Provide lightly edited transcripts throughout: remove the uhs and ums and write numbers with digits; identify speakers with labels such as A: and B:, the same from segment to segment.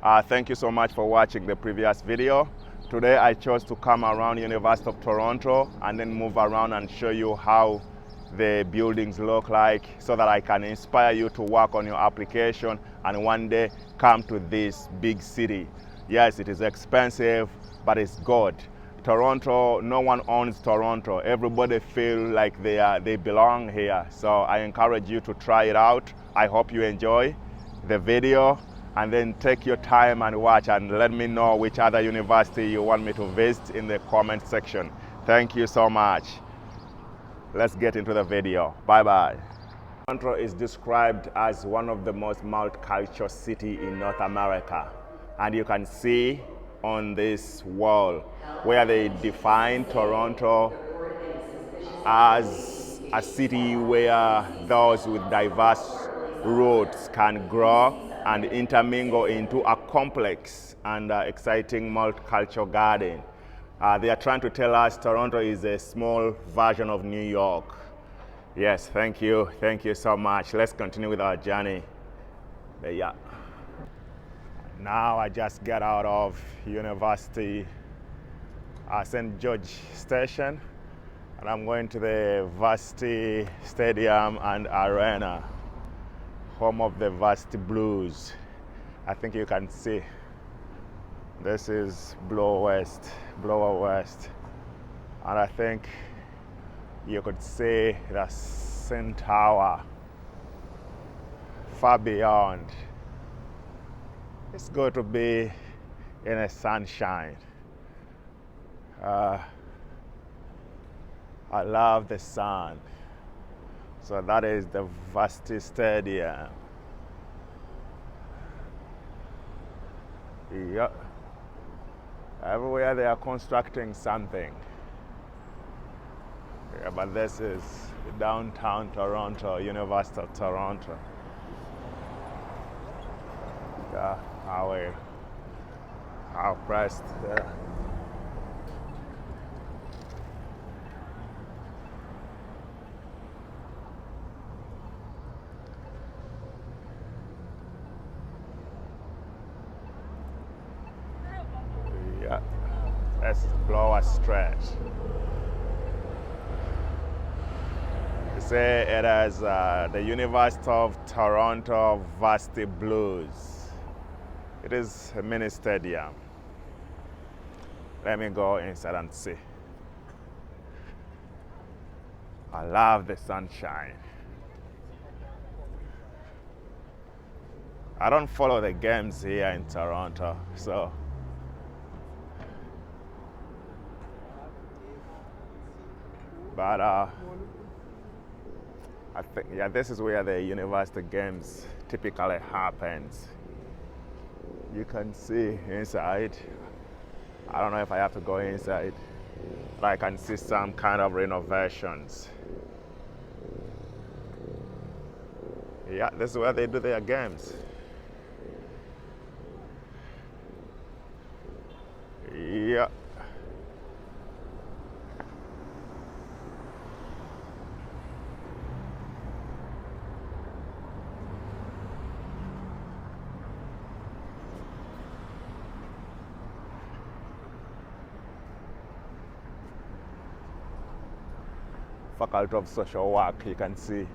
A: Thank you so much for watching the previous video. Today I chose to come around University of Toronto and then move around and show you how the buildings look like so that I can inspire you to work on your application and one day come to this big city. Yes, it is expensive, but it's good. Toronto, no one owns Toronto. Everybody feel like they belong here. So I encourage you to try it out. I hope you enjoy the video and then take your time and watch and let me know which other university you want me to visit in the comment section. Thank you so much. Let's get into the video. Bye-bye. Toronto is described as one of the most multicultural cities in North America. And you can see on this wall where they define Toronto as a city where those with diverse roots can grow and intermingle into a complex and exciting multicultural garden. They are trying to tell us Toronto is a small version of New York. Yes, thank you so much. Let's continue with our journey. Yeah. Now I just got out of University St. George Station and I'm going to the Varsity Stadium and Arena, home of the Varsity Blues. I think you can see this is Blower West, and I think you could see the CN Tower far beyond. It's good to be in the sunshine. I love the sun. So that is the Varsity Stadium. Yep. Everywhere they are constructing something. Yeah, but this is downtown Toronto, University of Toronto. Yeah, how pressed there. Yeah, let's blow a stretch. You say it is the University of Toronto Varsity Blues. It is a mini stadium. Let me go inside and see. I love the sunshine. I don't follow the games here in Toronto, so but I think, yeah, this is where the university games typically happens. You can see inside. I don't know if I have to go inside, but I can see some kind of renovations. Yeah, this is where they do their games. Yeah. Faculty of Social Work, you can see,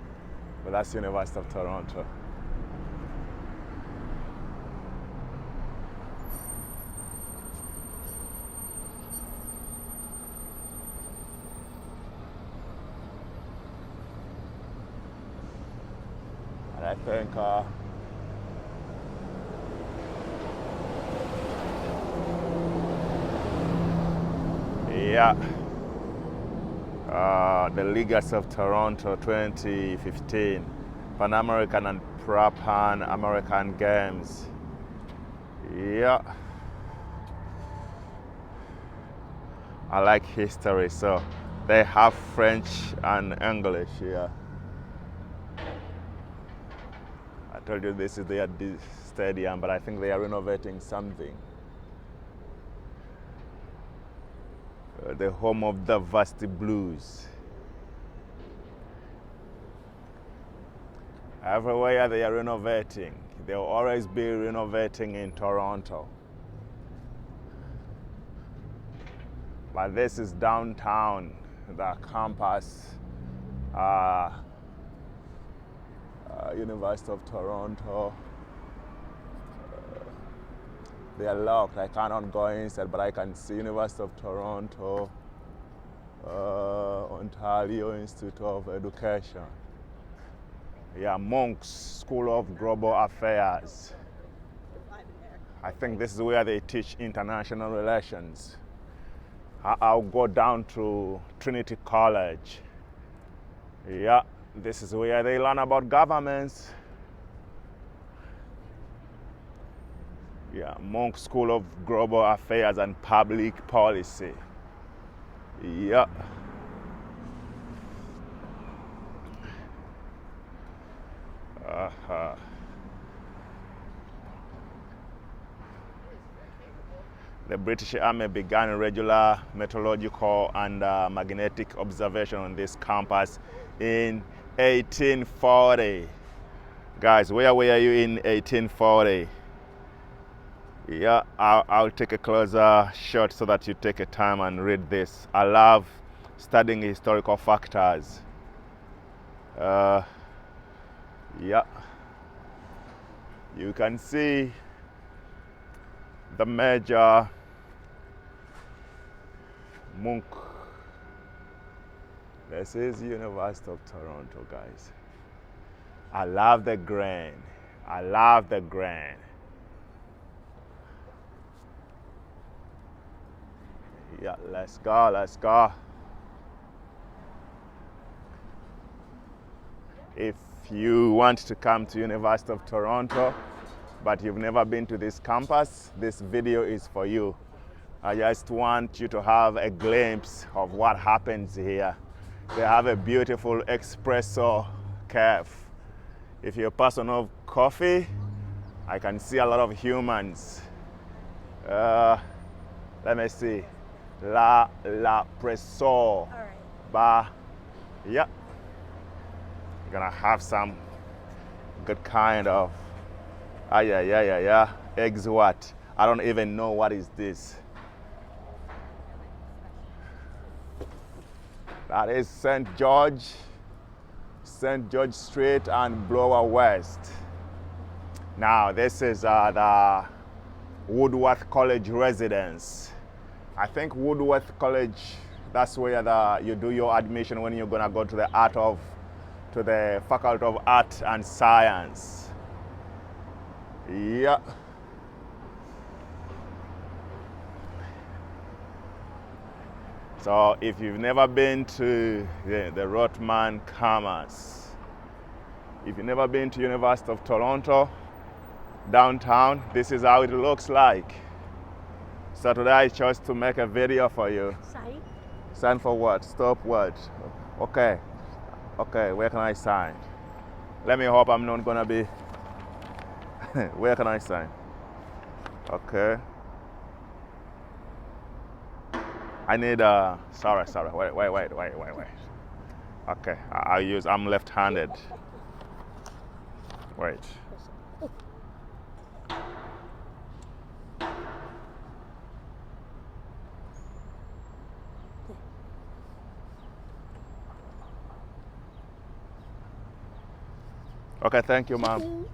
A: but that's University of Toronto. And I think yeah. The Leaguers of Toronto 2015 Pan American and Pan American Games. Yeah, I like history, so they have French and English here. I told you this is their stadium, but I think they are renovating something. The home of the Varsity Blues. Everywhere they are renovating. They'll always be renovating in Toronto. But this is downtown, the campus, University of Toronto. They are locked. I cannot go inside, but I can see University of Toronto, Ontario Institute of Education. Yeah, Monk's School of Global Affairs. I think this is where they teach international relations. I'll go down to Trinity College. Yeah, this is where they learn about governments. Yeah, Monk School of Global Affairs and Public Policy. Yeah. The British Army began regular meteorological and magnetic observation on this campus in 1840. Guys, where were you in 1840? Yeah, I'll take a closer shot so that you take a time and read this. I love studying historical factors. Yeah, you can see the major Monk. This is University of Toronto, guys. I love the grain. I love the grain. Yeah, let's go, let's go. If you want to come to University of Toronto, but you've never been to this campus, this video is for you. I just want you to have a glimpse of what happens here. They have a beautiful espresso cafe. If you're a person of coffee, I can see a lot of humans. Let me see. La Presso.
B: All right.
A: Bar. Yeah. You're gonna have some good kind of eggs what? I don't even know what is this. That is St. George Street and Blower West. Now this is the Woodworth College residence. I think Woodworth College, that's where you do your admission when you're gonna go to the Faculty of Art and Science. Yeah. So if you've never been to the Rotman campus, if you've never been to University of Toronto, downtown, this is how it looks like. So today I chose to make a video for you.
B: Sign?
A: Sign for what? Stop what? Okay. Okay, where can I sign? Let me hope I'm not gonna be... Where can I sign? Okay. I need sorry, wait. Okay, I'm left-handed. Wait. Okay, thank you, ma'am.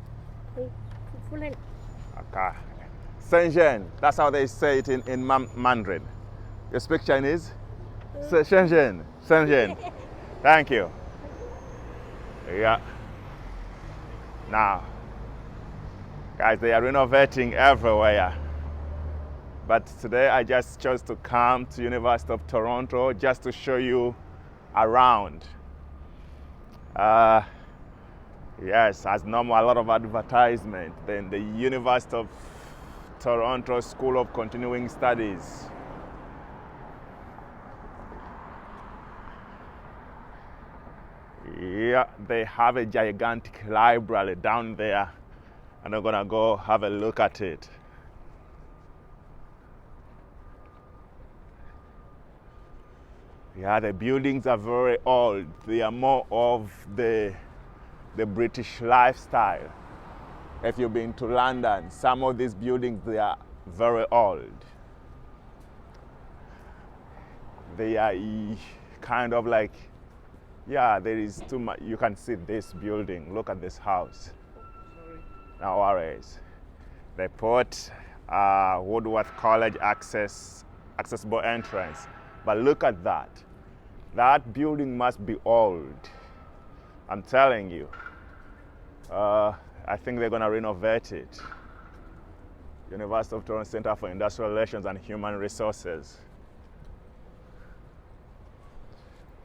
A: Okay. Shenzhen, that's how they say it in Mandarin. You speak Chinese? Shenzhen. Thank you. Yeah. Now, guys, they are renovating everywhere. But today I just chose to come to University of Toronto just to show you around. Yes, as normal, a lot of advertisement. Then the University of Toronto School of Continuing Studies. Yeah, they have a gigantic library down there, and I'm gonna go have a look at it. Yeah, the buildings are very old. They are more of the British lifestyle. If you've been to London, some of these buildings, they are very old. They are kind of like, yeah, there is too much. You can see this building. Look at this house. No worries. They put Woodworth College accessible entrance. But look at that. That building must be old. I'm telling you. I think they're going to renovate it. University of Toronto Center for Industrial Relations and Human Resources.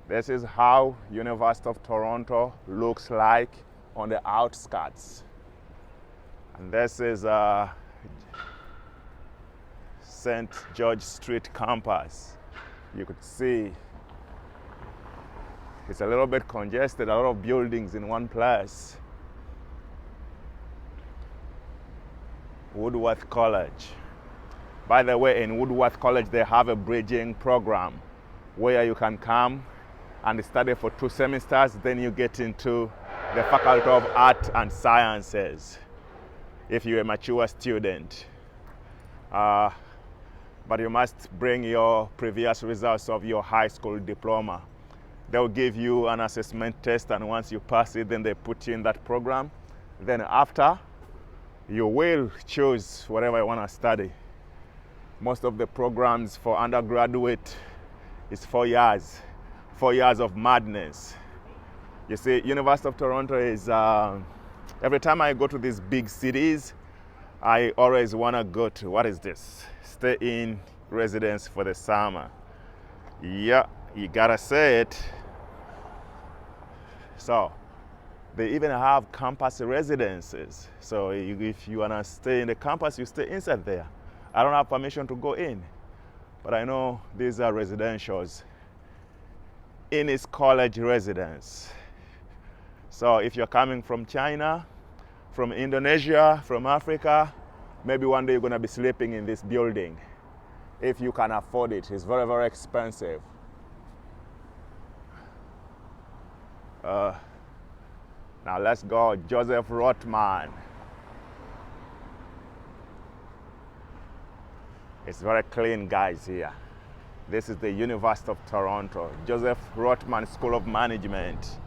A: This is how University of Toronto looks like on the outskirts. And this is St. George Street campus. You could see it's a little bit congested, a lot of buildings in one place. Woodworth College. By the way, in Woodworth College, they have a bridging program where you can come and study for 2 semesters, then you get into the Faculty of Art and Sciences if you're a mature student. But you must bring your previous results of your high school diploma. They'll give you an assessment test, and once you pass it, then they put you in that program. Then after, you will choose whatever you want to study. Most of the programs for undergraduate is 4 years. 4 years of madness. You see, University of Toronto is, every time I go to these big cities, I always want to go to, what is this? Stay in residence for the summer. Yeah, you gotta say it. So, they even have campus residences. So if you wanna stay in the campus, you stay inside there. I don't have permission to go in, but I know these are residentials in its college residence. So if you're coming from China, from Indonesia, from Africa, maybe one day you're gonna be sleeping in this building. If you can afford it, it's very, very expensive. Now let's go, Joseph Rotman. It's very clean, guys, here. This is the University of Toronto, Joseph Rotman School of Management.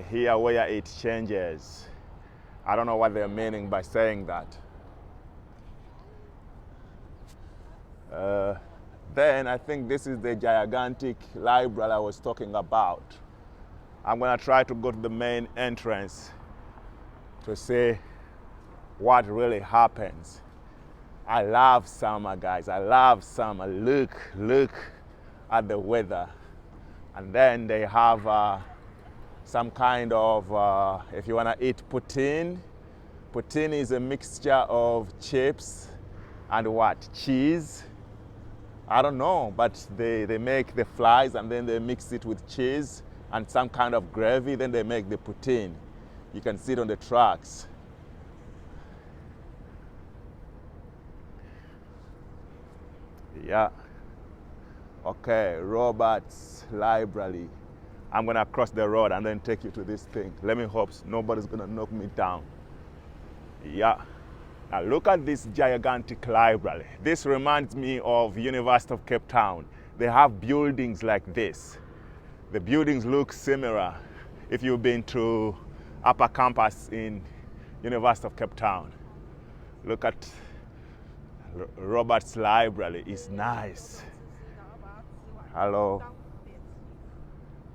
A: Here where it changes. I don't know what they're meaning by saying that. Then I think this is the gigantic library I was talking about. I'm gonna try to go to the main entrance to see what really happens. I love summer, guys. I love summer. Look at the weather. And then they have some kind of, if you wanna eat poutine. Poutine is a mixture of chips and what? Cheese. I don't know, but they make the flies and then they mix it with cheese and some kind of gravy, then they make the poutine. You can see it on the tracks. Yeah. Okay, Roberts Library. I'm gonna cross the road and then take you to this thing. Let me hope nobody's gonna knock me down. Yeah. Now look at this gigantic library. This reminds me of University of Cape Town. They have buildings like this. The buildings look similar if you've been to upper campus in University of Cape Town. Look at Roberts Library. It's nice. Hello.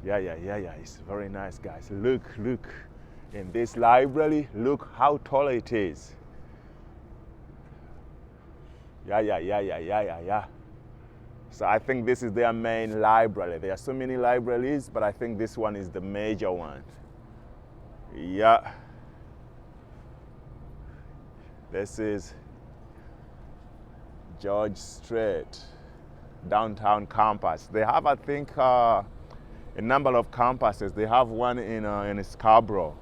A: Yeah. It's very nice, guys. Look. In this library, look how tall it is. Yeah. So I think this is their main library. There are so many libraries, but I think this one is the major one. Yeah. This is George Street, downtown campus. They have, I think, a number of campuses. They have one in Scarborough.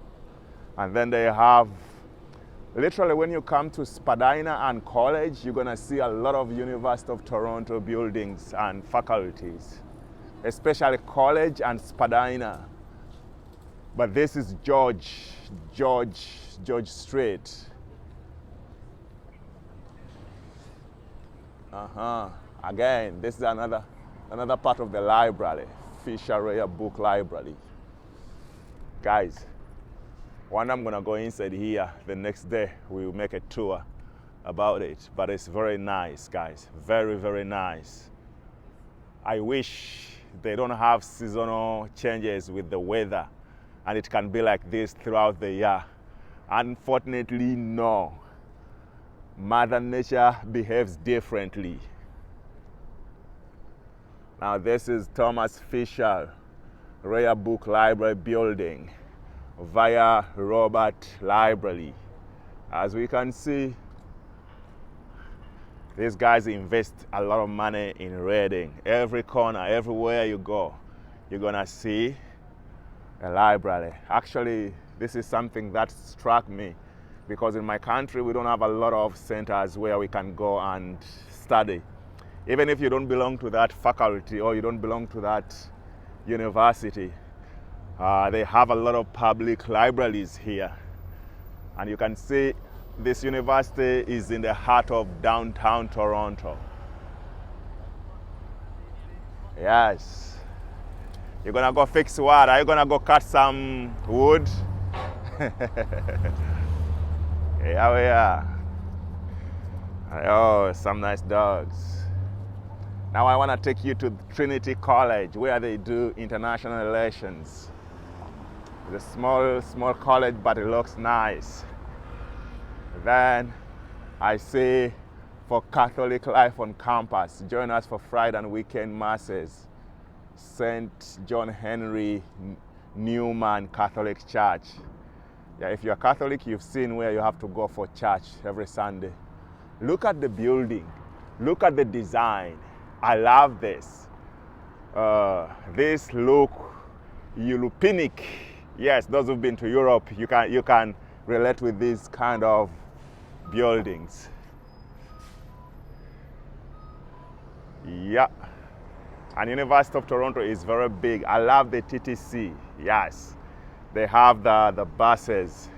A: And then they have, literally when you come to Spadina and college, you're gonna see a lot of University of Toronto buildings and faculties, especially college and Spadina. But this is George Street. Again, this is another part of the library, Fisher Rare Book Library. Guys, one I'm gonna go inside here. The next day we'll make a tour about it. But it's very nice, guys. Very, very nice. I wish they don't have seasonal changes with the weather and it can be like this throughout the year. Unfortunately, no. Mother Nature behaves differently. Now this is Thomas Fisher Rare Book Library building via Robert Library. As we can see, these guys invest a lot of money in reading. Every corner, everywhere you go, you're gonna see a library. Actually, this is something that struck me because in my country, we don't have a lot of centers where we can go and study. Even if you don't belong to that faculty or you don't belong to that university, they have a lot of public libraries here. And you can see this university is in the heart of downtown Toronto. Yes. You're gonna go fix what? Are you gonna go cut some wood? Here we are. Oh, some nice dogs. Now I want to take you to Trinity College where they do international relations. It's a small college, but it looks nice. Then I say for Catholic life on campus, join us for Friday and weekend masses. St. John Henry Newman Catholic Church. Yeah, if you're Catholic, you've seen where you have to go for church every Sunday. Look at the building. Look at the design. I love this. This look Europeanic. Yes, those who've been to Europe, you can relate with these kind of buildings. Yeah. And University of Toronto is very big. I love the TTC. Yes. They have the buses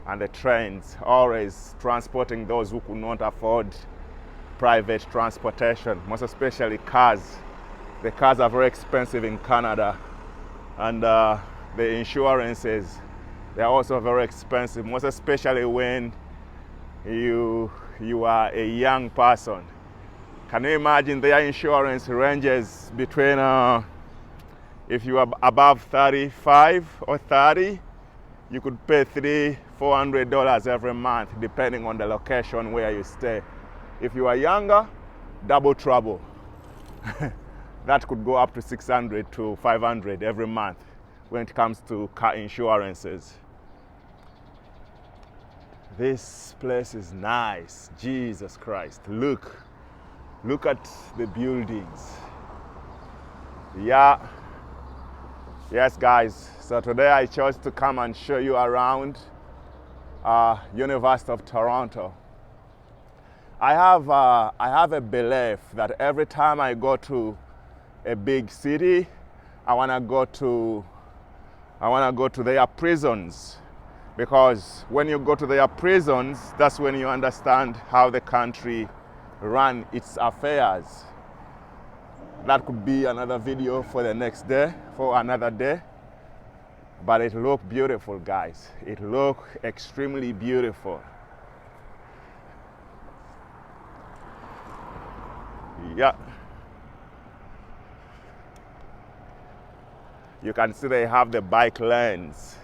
A: and the trains, always transporting those who could not afford private transportation, most especially cars. The cars are very expensive in Canada, and the insurances, they're also very expensive, most especially when you are a young person. Can you imagine their insurance ranges between if you are above 35 or 30, you could pay $300-400 every month, depending on the location where you stay. If you are younger, double trouble. That could go up to $600 to $500 every month when it comes to car insurances. This place is nice. Jesus Christ. Look at the buildings. Yeah. Yes, guys, so today I chose to come and show you around University of Toronto. I have a belief that every time I go to a big city, I want to go to their prisons, because when you go to their prisons, that's when you understand how the country runs its affairs. That could be another video for the next day, for another day. But it looked beautiful, guys. It looked extremely beautiful. Yeah. You can see they have the bike lanes.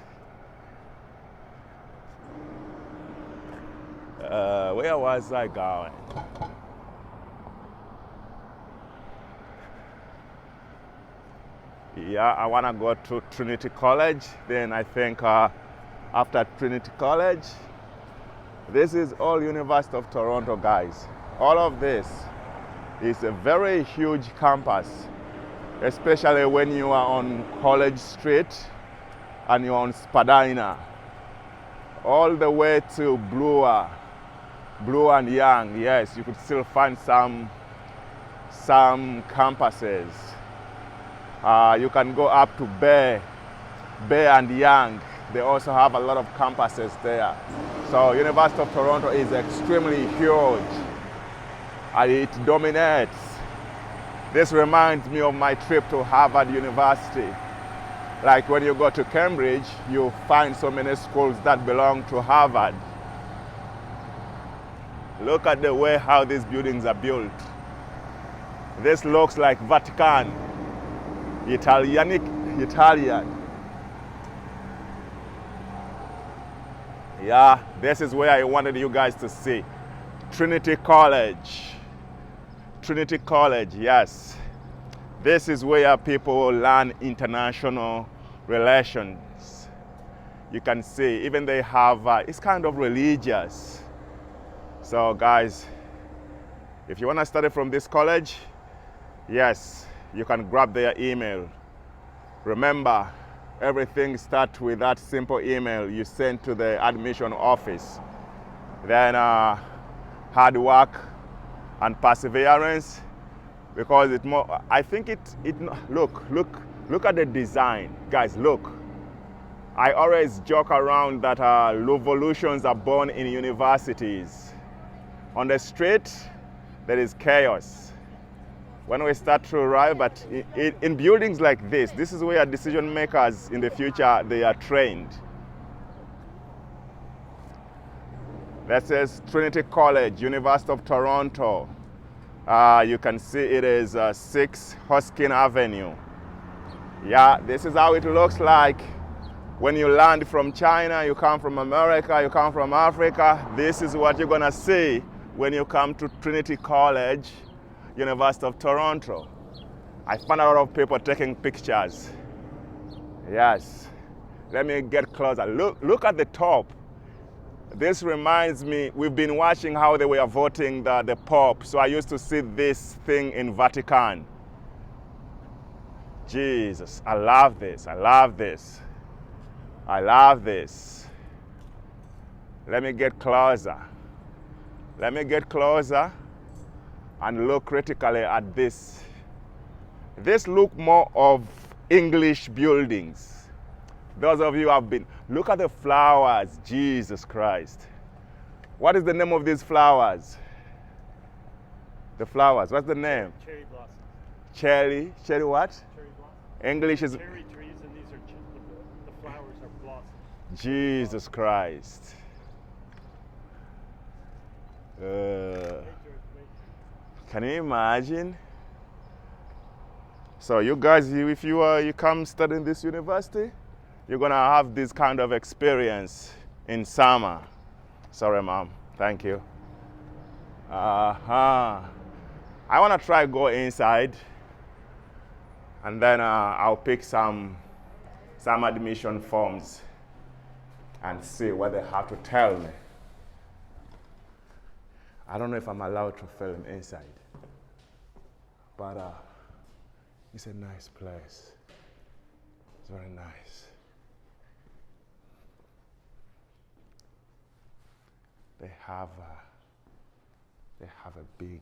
A: Where was I going? Yeah, I want to go to Trinity College. Then I think after Trinity College, this is all University of Toronto, guys. All of this is a very huge campus, especially when you are on College Street and you're on Spadina, all the way to Bloor and Yonge. Yes, you could still find some campuses. You can go up to Bay and Young. They also have a lot of campuses there. So University of Toronto is extremely huge and it dominates. This reminds me of my trip to Harvard University. Like when you go to Cambridge, you find so many schools that belong to Harvard. Look at the way how these buildings are built. This looks like Vatican, Italian. Yeah, this is where I wanted you guys to see. Trinity College. Trinity College, yes. This is where people learn international relations. You can see, even they have, it's kind of religious. So guys, if you want to study from this college, yes, you can grab their email. Remember, everything starts with that simple email you send to the admission office. Then hard work and perseverance, because it more, I think look at the design. Guys, look. I always joke around that revolutions are born in universities. On the street, there is chaos. When we start to arrive, but in buildings like this is where decision makers in the future, they are trained. That says Trinity College, University of Toronto. You can see it is 6 Hoskin Avenue. Yeah, this is how it looks like when you land from China, you come from America, you come from Africa. This is what you're gonna see when you come to Trinity College, University of Toronto. I found a lot of people taking pictures. Yes. Let me get closer. Look at the top. This reminds me, we've been watching how they were voting the Pope. So I used to see this thing in Vatican. Jesus, I love this. I love this. I love this. Let me get closer. Let me get closer and look critically at this. This look more of English buildings. Those of you who have been, look at the flowers, Jesus Christ. What is the name of these flowers? The flowers, what's the name?
B: Cherry blossoms.
A: Cherry what?
B: Cherry blossoms.
A: English is?
B: Cherry trees, and these are, the flowers are blossoms.
A: Jesus Christ. Can you imagine? So you guys, if you come study in this university, you're gonna have this kind of experience in summer. Sorry, Mom. Thank you. I wanna try go inside, and then I'll pick some admission forms and see what they have to tell me. I don't know if I'm allowed to film inside, but it's a nice place. It's very nice. They have a big,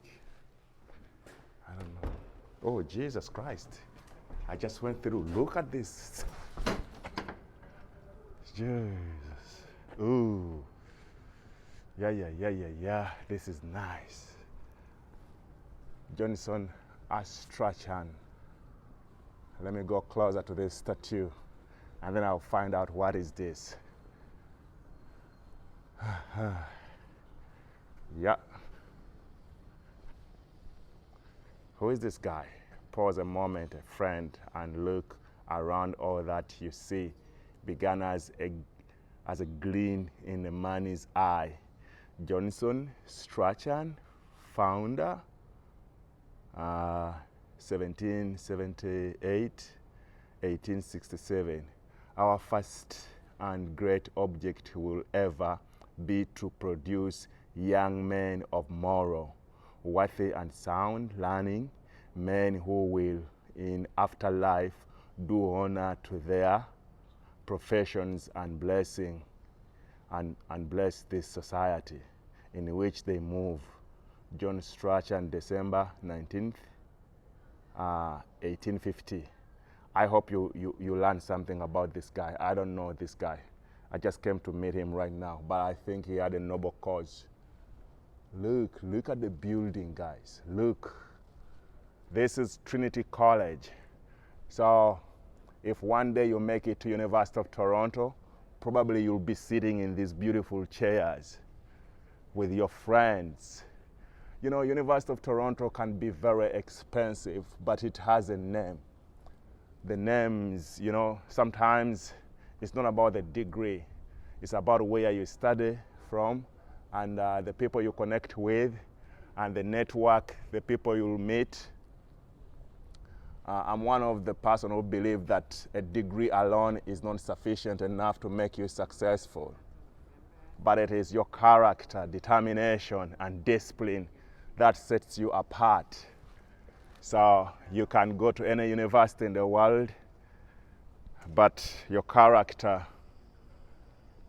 A: I don't know. Oh, Jesus Christ. I just went through. Look at this. Jesus. Ooh. Yeah. This is nice. Johnson Astrachan. Let me go closer to this statue, and then I'll find out what is this. Yeah. Who is this guy? Pause a moment, a friend, and look around. All that you see began as a gleam in a man's eye. Johnson Strachan, founder, 1778, 1867. Our first and great object will ever be to produce young men of moral, worthy and sound learning, men who will in afterlife do honor to their professions and blessing and bless this society in which they move. John Strachan, December 19th, 1850. I hope you learn something about this guy. I don't know this guy. I just came to meet him right now, but I think he had a noble cause. Look at the building, guys. Look. This is Trinity College. So if one day you make it to University of Toronto, probably you'll be sitting in these beautiful chairs with your friends. You know, University of Toronto can be very expensive, but it has a name. The names, you know, sometimes it's not about the degree. It's about where you study from and the people you connect with and the network, the people you'll meet. I'm one of the person who believe that a degree alone is not sufficient enough to make you successful. But it is your character, determination, and discipline that sets you apart. So you can go to any university in the world, but your character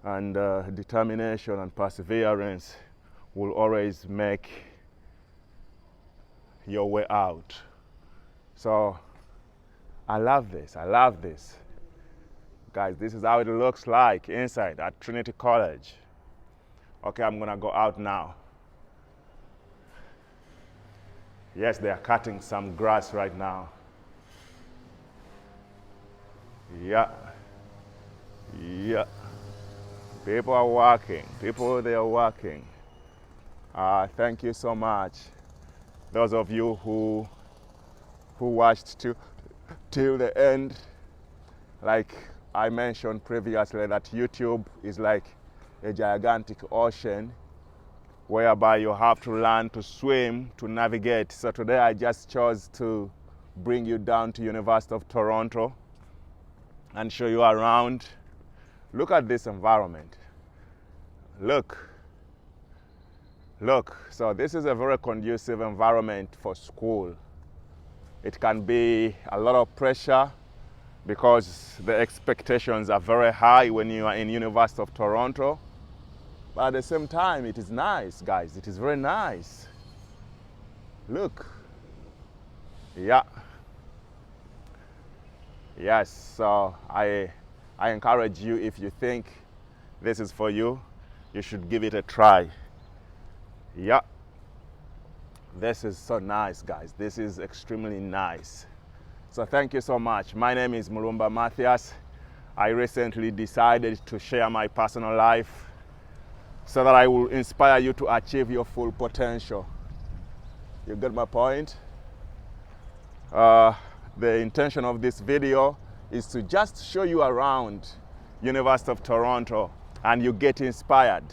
A: and determination and perseverance will always make your way out. So I love this. I love this. Guys, this is how it looks like inside at Trinity College. Okay, I'm gonna go out now. Yes, they are cutting some grass right now. Yeah. People are working. They are working. Thank you so much. Those of you who watched till the end. Like I mentioned previously, that YouTube is like a gigantic ocean whereby you have to learn to swim, to navigate. So today I just chose to bring you down to University of Toronto and show you around. Look at this environment. Look. So this is a very conducive environment for school. It can be a lot of pressure because the expectations are very high when you are in University of Toronto. But at the same time, it is nice, guys. It is very nice. Look. Yeah. Yes, so I encourage you, if you think this is for you, you should give it a try. Yeah. This is so nice, guys. This is extremely nice. So thank you so much. My name is Mulumba Matthias. I recently decided to share my personal life so that I will inspire you to achieve your full potential. You get my point? The intention of this video is to just show you around University of Toronto and you get inspired.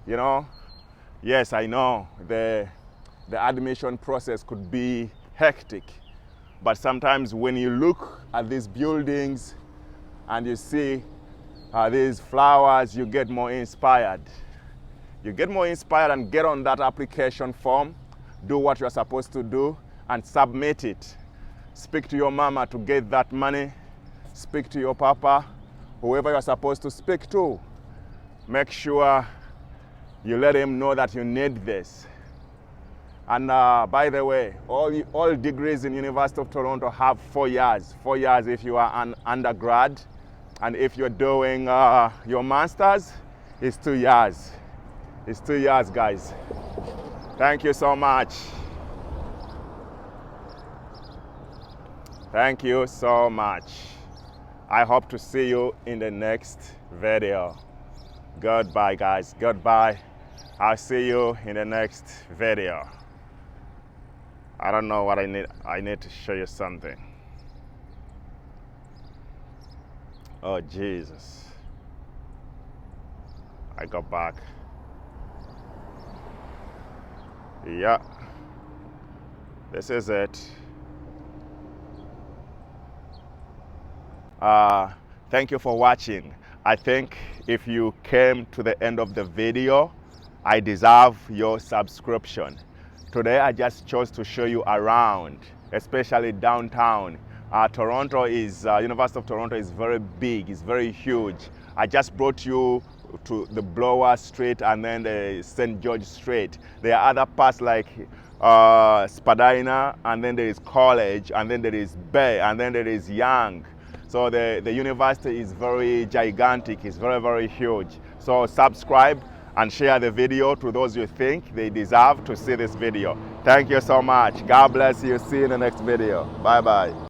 A: You know, yes, I know the admission process could be hectic, but sometimes when you look at these buildings and you see these flowers, you get more inspired. You get more inspired and get on that application form, do what you're supposed to do and submit it. Speak to your mama to get that money. Speak to your papa, whoever you're supposed to speak to. Make sure you let him know that you need this. And by the way, all degrees in University of Toronto have 4 years. 4 years if you are an undergrad. And if you're doing your master's, it's 2 years. It's 2 years, guys. Thank you so much. Thank you so much. I hope to see you in the next video. Goodbye, guys. Goodbye. I'll see you in the next video. I don't know what I need. I need to show you something. Oh, Jesus. I got back. Yeah. This is it. Thank you for watching. I think if you came to the end of the video, I deserve your subscription. Today I just chose to show you around, especially downtown. Toronto is, University of Toronto is very big, it's very huge. I just brought you to the Blower Street and then the St. George Street. There are other parts like Spadina, and then there is college, and then there is Bay, and then there is Young. So the university is very gigantic, it's very, very huge. So subscribe and share the video to those you think they deserve to see this video. Thank you so much. God bless you. See you in the next video. Bye bye.